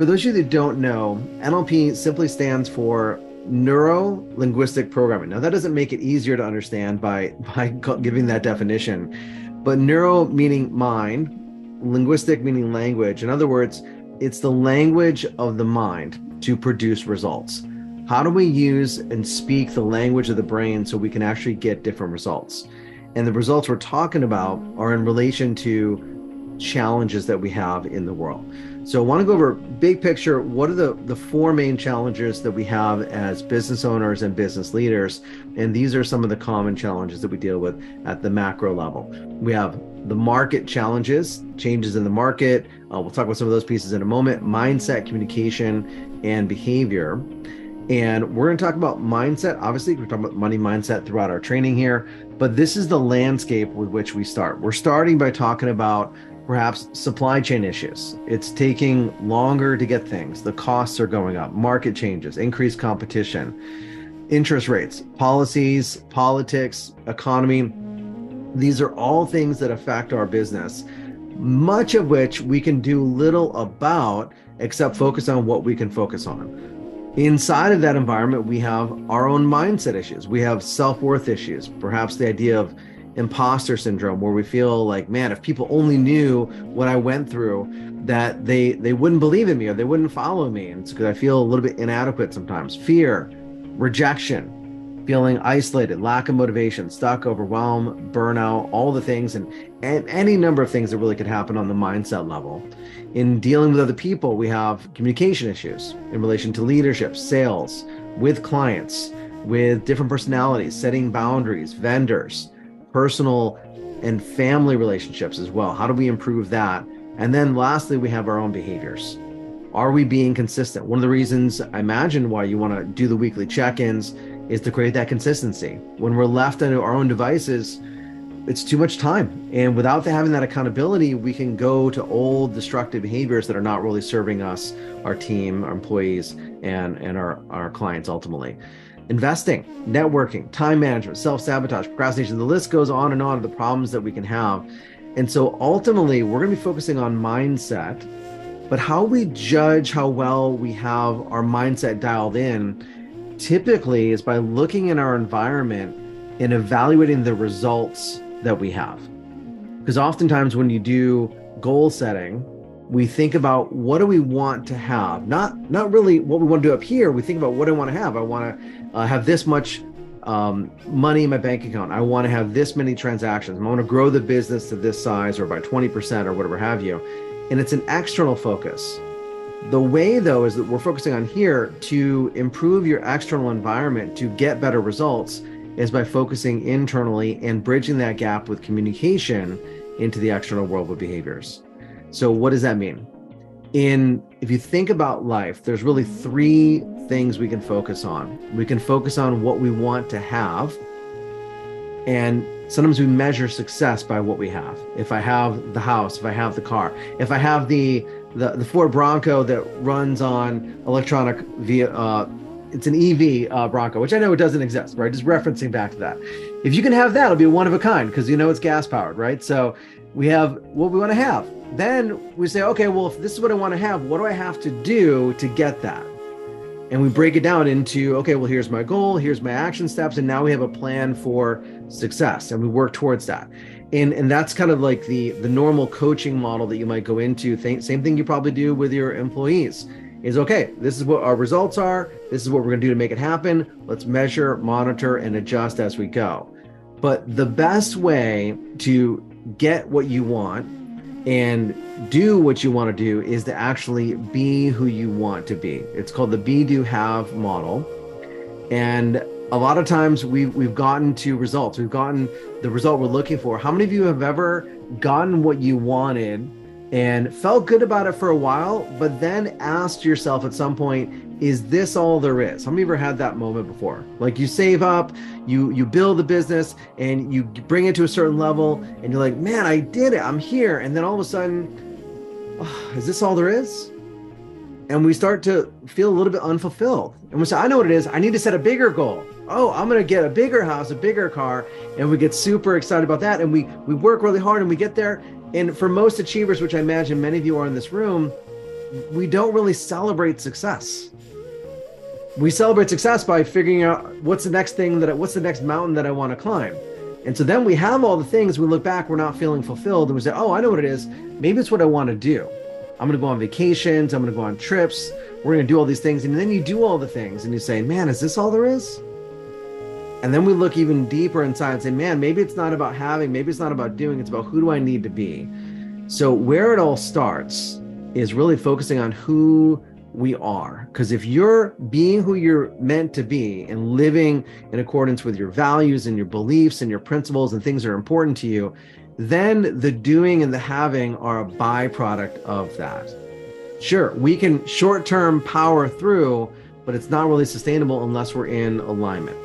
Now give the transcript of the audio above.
For those of you that don't know, NLP simply stands for Neuro Linguistic Programming. Now, that doesn't make it easier to understand by giving that definition, but neuro meaning mind, linguistic meaning language. In other words, it's the language of the mind to produce results. How do we use and speak the language of the brain so we can actually get different results? And the results we're talking about are in relation to challenges that we have in the world. So I want to go over big picture. What are the four main challenges that we have as business owners and business leaders? And these are some of the common challenges that we deal with at the macro level. We have the market challenges, changes in the market. We'll talk about some of those pieces in a moment. Mindset, communication, and behavior. And we're going to talk about mindset. Obviously, we're talking about money mindset throughout our training here, but this is the landscape with which we start. We're starting by talking about perhaps supply chain issues. It's taking longer to get things. The costs are going up, market changes, increased competition, interest rates, policies, politics, economy. These are all things that affect our business, much of which we can do little about except focus on what we can focus on. Inside of that environment, we have our own mindset issues. We have self-worth issues, perhaps the idea of imposter syndrome, where we feel like, man, if people only knew what I went through, that they wouldn't believe in me or they wouldn't follow me. And it's because I feel a little bit inadequate sometimes. Fear, rejection, feeling isolated, lack of motivation, stuck, overwhelmed, burnout, all the things, and any number of things that really could happen on the mindset level. In dealing with other people, we have communication issues in relation to leadership, sales, with clients, with different personalities, setting boundaries, vendors, personal and family relationships as well. How do we improve that? And then lastly, we have our own behaviors. Are we being consistent? One of the reasons I imagine why you want to do the weekly check-ins is to create that consistency. When we're left on our own devices, it's too much time. And without having that accountability, we can go to old destructive behaviors that are not really serving us, our team, our employees, and our clients ultimately. Investing, networking, time management, self-sabotage, procrastination, the list goes on and on of the problems that we can have. And so ultimately, we're going to be focusing on mindset, but how we judge how well we have our mindset dialed in typically is by looking in our environment and evaluating the results that we have. Because oftentimes when you do goal setting, we think about what do we want to have, not really what we want to do up here. We think about what I want to have. I want to have this much money in my bank account. I want to have this many transactions. I want to grow the business to this size or by 20% or whatever have you. And it's an external focus. The way though is that we're focusing on here to improve your external environment to get better results is by focusing internally and bridging that gap with communication into the external world with behaviors. So what does that mean? If you think about life, there's really three things we can focus on. We can focus on what we want to have. And sometimes we measure success by what we have. If I have the house, if I have the car, if I have the Ford Bronco that runs on electronic it's an EV Bronco, which I know it doesn't exist, right? Just referencing back to that. If you can have that, it'll be one of a kind because you know it's gas powered, right? So we have what we want to have. Then we say, okay, well, if this is what I want to have, what do I have to do to get that? And we break it down into, okay, well, here's my goal, here's my action steps, and now we have a plan for success, and we work towards that. And that's kind of like the normal coaching model that you might go into. Same thing you probably do with your employees is, okay, this is what our results are. This is what we're going to do to make it happen. Let's measure, monitor, and adjust as we go. But the best way to get what you want and do what you want to do is to actually be who you want to be. It's called the be, do, have model. And a lot of times we've gotten to results. We've gotten the result we're looking for. How many of you have ever gotten what you wanted and felt good about it for a while, but then asked yourself at some point, is this all there is? How many of you ever had that moment before? Like you save up, you build the business and you bring it to a certain level and you're like, man, I did it, I'm here. And then all of a sudden, oh, is this all there is? And we start to feel a little bit unfulfilled. And we say, I know what it is. I need to set a bigger goal. Oh, I'm going to get a bigger house, a bigger car. And we get super excited about that. And we work really hard and we get there. And for most achievers, which I imagine many of you are in this room, we don't really celebrate success. We celebrate success by figuring out what's the next mountain that I want to climb. And so then we have all the things, we look back, we're not feeling fulfilled, and we say, oh, I know what it is. Maybe it's what I want to do. I'm going to go on vacations, I'm going to go on trips, we're going to do all these things. And then you do all the things and you say, man, is this all there is? And then we look even deeper inside and say, man, maybe it's not about having, maybe it's not about doing, it's about who do I need to be? So where it all starts is really focusing on who we are. Because if you're being who you're meant to be and living in accordance with your values and your beliefs and your principles and things that are important to you, then the doing and the having are a byproduct of that. Sure, we can short-term power through, but it's not really sustainable unless we're in alignment.